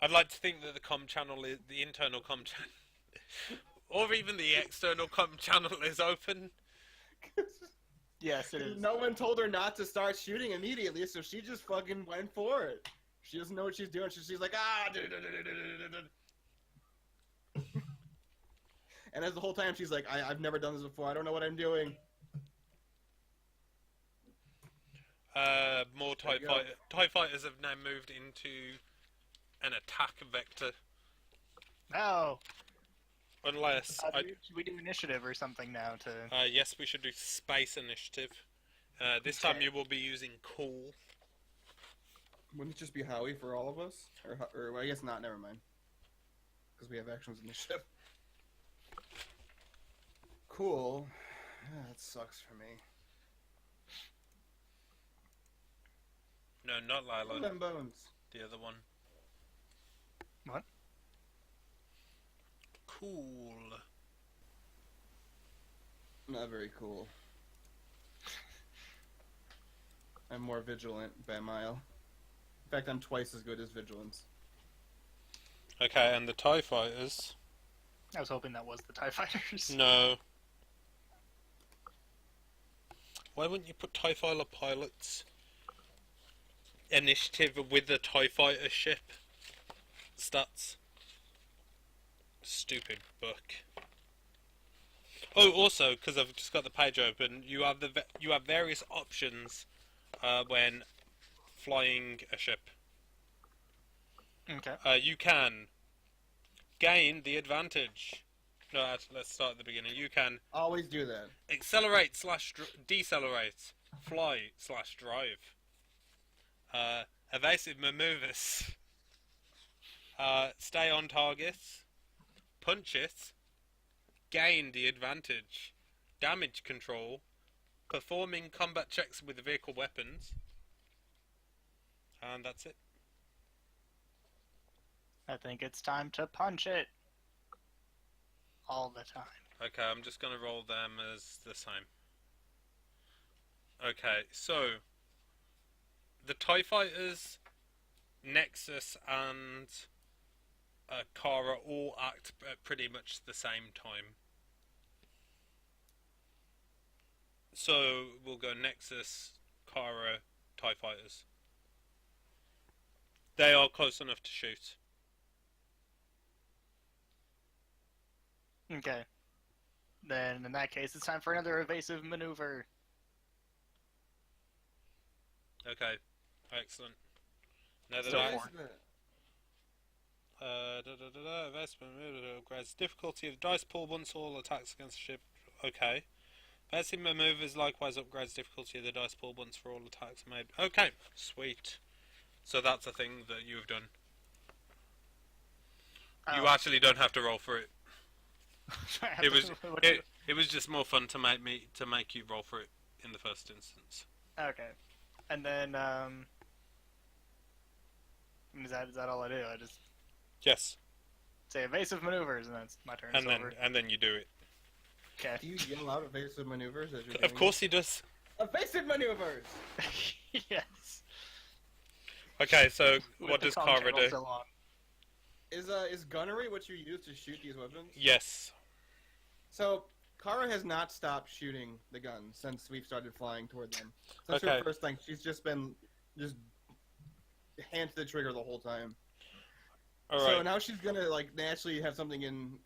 I'd like to think that the internal comm channel, or even the external comm channel is open. Yes, it is. No one told her not to start shooting immediately, so she just fucking went for it. She doesn't know what she's doing. She's like and as the whole time she's like, I've never done this before. I don't know what I'm doing. More TIE fighters have now moved into an attack vector. Oh. Unless Should we do initiative or something now to? yes, we should do space initiative. This time you will be using cool. Wouldn't it just be Howie for all of us? Or well, I guess not, never mind. Because we have actions initiative. Cool. That sucks for me. No, not Lila. Them bones. The other one. What? Cool. Not very cool. I'm more vigilant by a mile. In fact, I'm twice as good as vigilance. Okay, and the TIE fighters. I was hoping that was the TIE Fighters. No. Why wouldn't you put TIE fighter pilots initiative with the TIE fighter ship stats? Stupid book. Oh, also, because I've just got the page open, you have various options when flying a ship. Okay. You can gain the advantage. No, actually, let's start at the beginning. You can Always do that. accelerate / decelerate, fly / drive, evasive maneuvers, stay on target, punch it, gain the advantage, damage control, performing combat checks with vehicle weapons, and that's it. I think it's time to punch it. All the time. Okay, I'm just gonna roll them as the same. Okay, so the TIE Fighters, Nexus, and Kara all act at pretty much the same time. So we'll go Nexus, Kara, TIE Fighters. They are close enough to shoot. Okay. Then in that case, it's time for another evasive maneuver. Okay, excellent. Now that So I... four. Investment upgrades difficulty of dice pool once all attacks against the ship. Okay. Investment maneuvers likewise upgrades difficulty of the dice pool once for all attacks made. Okay, sweet. So that's a thing that you've done. You Oh. actually don't have to roll for it. It was just more fun to make you roll for it in the first instance. Okay. And then, is that all I do? I just Yes. say evasive maneuvers, and that's my turn. And then you do it. Okay. Do you yell out evasive maneuvers as you're doing Of course he does. it? Evasive maneuvers! Yes. Okay, so With what the does conch Kara handle do? still on. Is gunnery what you use to shoot these weapons? Yes. So, Kara has not stopped shooting the guns since we've started flying toward them. Since Okay. her first thing, she's just been hand to the trigger the whole time. All So right. now she's gonna naturally have something in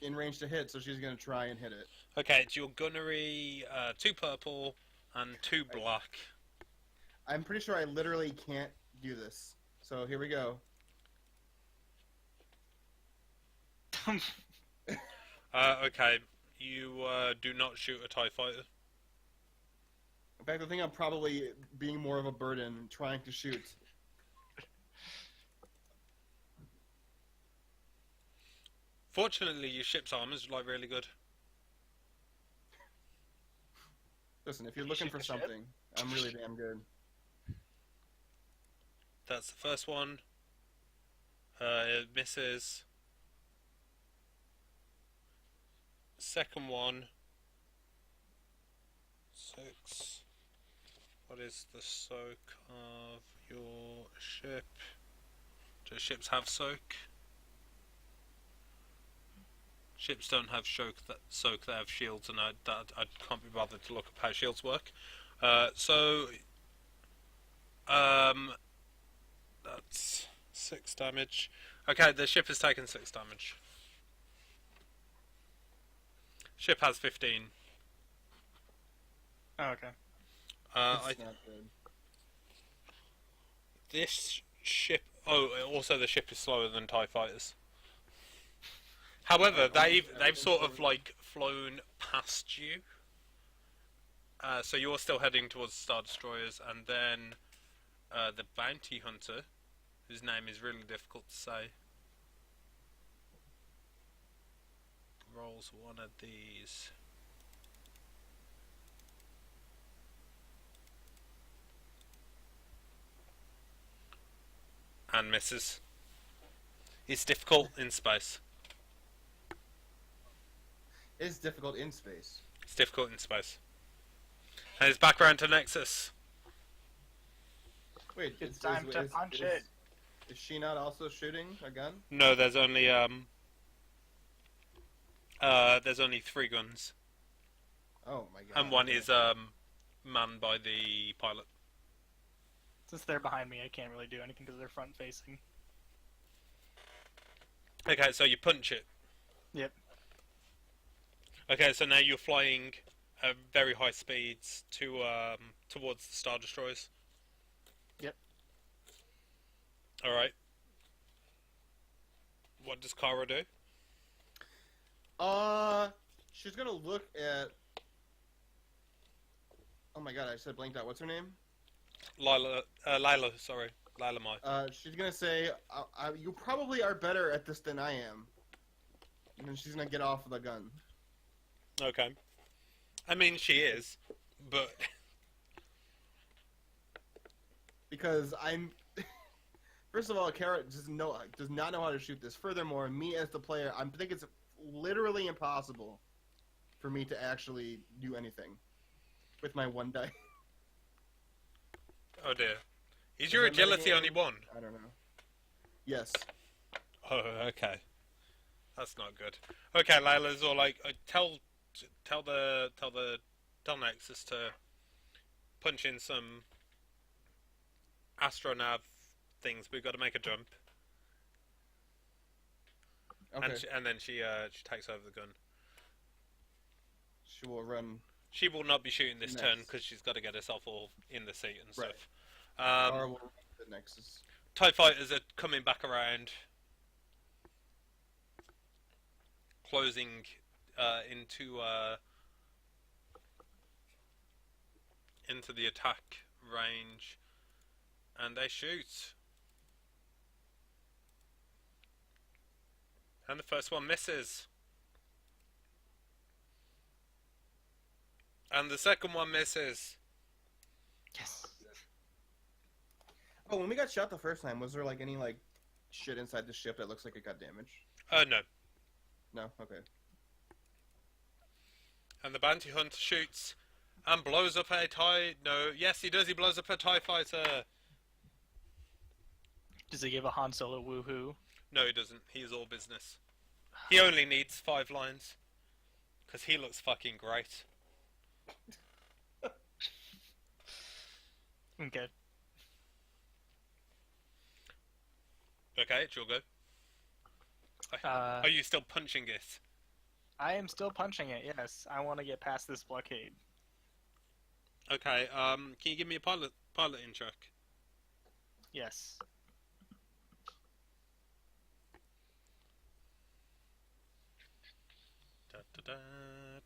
in range to hit, so she's gonna try and hit it. Okay, it's your gunnery, 2 purple and 2 black. I'm pretty sure I literally can't do this. So here we go. Okay, you do not shoot a TIE fighter. In fact, I think I'm probably being more of a burden trying to shoot. Fortunately, your ship's armor's like really good. Listen, if you're You looking shoot for the ship? something, I'm really damn good. That's the first one. It misses. Second one. 6. What is the soak of your ship? Do ships have soak? Ships don't have soak. They have shields, and I can't be bothered to look up how shields work. That's 6 damage. Okay, the ship has taken 6 damage. Ship has 15. Oh, okay. It's not good. This ship. Oh, also the ship is slower than TIE fighters. However, they've sort of like flown past you. So you're still heading towards Star Destroyers, and then the bounty hunter, whose name is really difficult to say, rolls one of these. And misses. It's difficult in space. It's difficult in space. It's difficult in space. And it's back around to Nexus. Wait, It's time to punch it. Is she not also shooting a gun? No, there's only 3 guns, Oh my god. and one is manned by the pilot. Since they're behind me, I can't really do anything because they're front facing. Okay, so you punch it. Yep. Okay, so now you're flying at very high speeds to towards the Star Destroyers. Yep. All right. What does Kara do? She's gonna look at. Oh my god, I said blanked out. What's her name? Lila, sorry, Lila Mai. She's gonna say, "You probably are better at this than I am," and then she's gonna get off the gun. Okay. I mean, she is, but Because I'm. First of all, Kara does not know how to shoot this. Furthermore, me as the player, I think it's literally impossible for me to actually do anything with my one die. oh dear, is your agility only 1? I don't know. Yes. Oh, okay. That's not good. Okay, Lila's all like, tell Nexus to punch in some astronav things. We've got to make a jump. Okay. And then she takes over the gun. She will run. She will not be shooting this Next. turn because she's got to get herself all in the seat and Right. stuff. Or will run to the Nexus. TIE fighters are coming back around, closing into the attack range, and they shoot. And the first one misses. And the second one misses. Yes. Oh, when we got shot the first time, was there like any like shit inside the ship that looks like it got damaged? No. No. Okay. And the bounty hunter shoots and blows up a TIE. No, yes, he does. He blows up a TIE fighter. Does he give a Han Solo woohoo? No, he doesn't. He's all business. He only needs 5 lines. Because he looks fucking great. Okay. Okay, it's your go. Uh, Are you still punching it? I am still punching it. Yes, I want to get past this blockade. Okay, can you give me a piloting check? Yes. Da, da,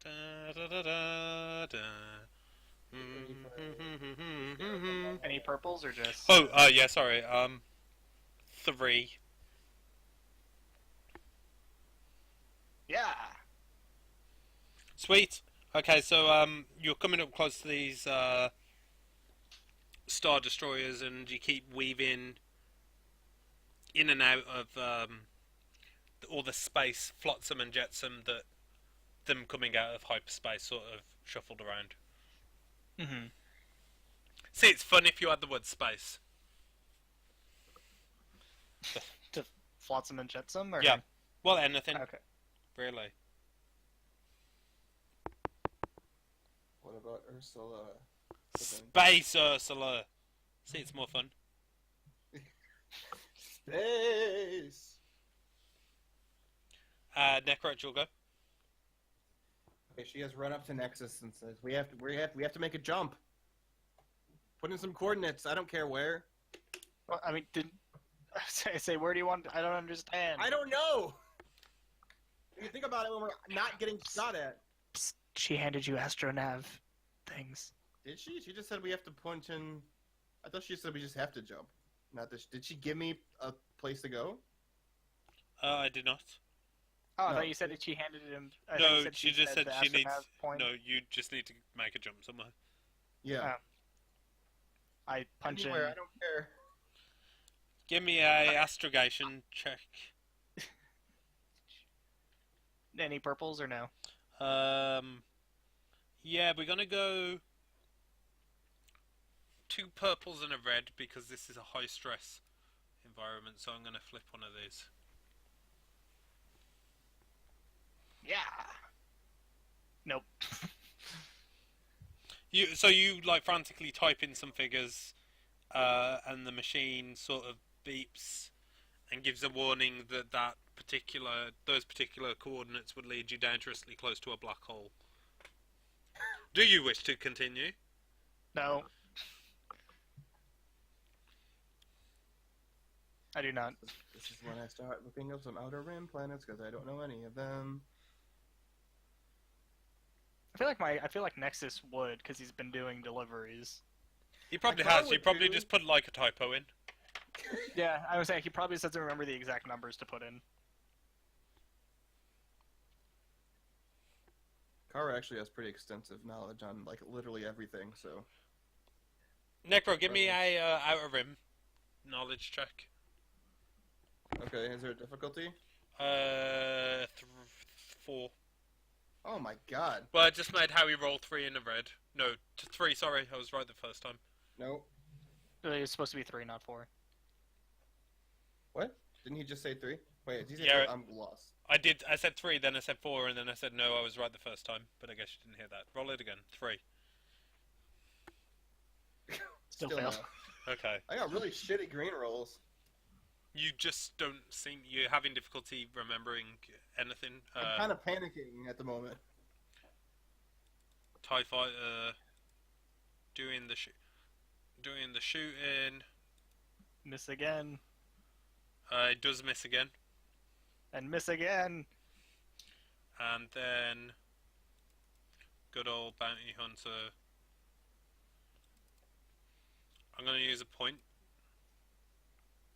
da, da, da, da. Any purples or just? Oh, yeah, sorry. 3. Yeah. Sweet. Okay, so you're coming up close to these Star Destroyers, and you keep weaving in and out of all the space, flotsam and jetsam that them coming out of hyperspace sort of shuffled around. Mm-hmm. See, it's fun if you had the word space. To flotsam and jetsam, or Yeah. Well, anything, Okay. really. What about Ursula? Space Ursula. See, it's more fun. Space. Necro, you'll go. Okay, she has run up to Nexus and says, "We have to make a jump. Put in some coordinates. I don't care where. Well, I mean, did say where do you want? I don't understand. I don't know. If you think about it, when we're not getting shot at, Psst, she handed you astronav things. did she? She just said we have to punch in. I thought she said we just have to jump. Not this. Did she give me a place to go? I did not. Oh, I No. thought you said that she handed him. I thought No, you said she just said the she needs. astronav point. No, you just need to make a jump somewhere. Yeah. I punch Anywhere, in. I don't care. Give me a astrogation check. Any purples or no? Yeah, we're gonna go. 2 purples and a red because this is a high stress environment, so I'm going to flip one of these. Yeah. Nope. So you like frantically type in some figures, and the machine sort of beeps and gives a warning that those particular coordinates would lead you dangerously close to a black hole. Do you wish to continue? No. I do not. This is when I start looking up some outer rim planets because I don't know any of them. I feel like Nexus would, because he's been doing deliveries. He probably I thought has. it You would probably do. just put like a typo in. Yeah, I was saying he probably just doesn't remember the exact numbers to put in. Kara actually has pretty extensive knowledge on like literally everything, so. Necro, give me a outer rim knowledge check. Okay, is there a difficulty? 4. Oh my god. Well, I just made Howie roll 3 in the red. No, 3. Sorry, I was right the first time. No. It's supposed to be 3, not 4. What? Didn't he just say 3? Wait, did he say Yeah. 3? I'm lost. I did. I said 3, then I said 4, and then I said no. I was right the first time, but I guess you didn't hear that. Roll it again. 3. Still no. failed. Okay. I got really shitty green rolls. You just don't seem you're having difficulty remembering anything. I'm kind of panicking at the moment. TIE fighter doing the shooting. Miss again. It does miss again, And miss again. and then good old bounty hunter. I'm gonna use a point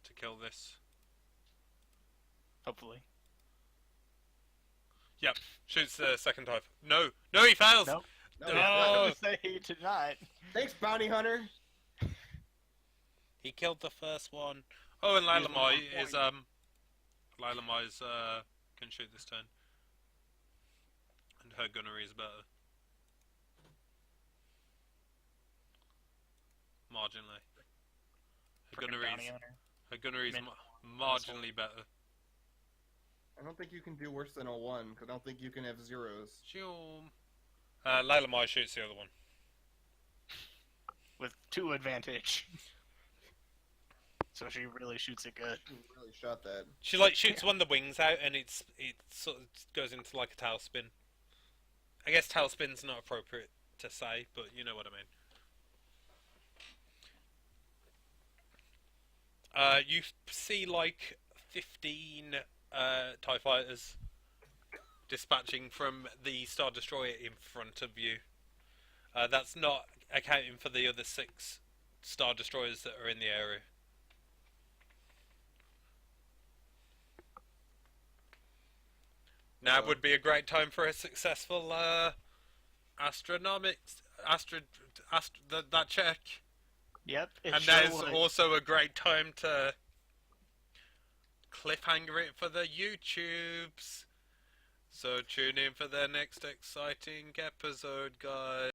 to kill this. Hopefully. Yep, shoots the second time. No, he fails. Nope. No, No. I Oh. was gonna say he did not. Thanks, bounty hunter. He killed the first one. Oh, and Lila He's Mai on is Lila Mai's can shoot this turn, and her gunnery is better, marginally. Frickin' Her gunnery's Min- marginally better. I don't think you can do worse than a 1, because I don't think you can have zeros. Shoom. Lila Mai shoots the other one. with 2 advantage. So she really shoots it good. You really shot that. She like shoots one of the wings out, and it sort of goes into like a tailspin. I guess tailspin's not appropriate to say, but you know what I mean. You see like 15 TIE fighters dispatching from the Star Destroyer in front of you. That's not accounting for the other 6 Star Destroyers that are in the area. Now would be a great time for a successful that check. Yep. It And sure there's would. also a great time to cliffhanger it for the YouTubes. So tune in for the next exciting episode, guys.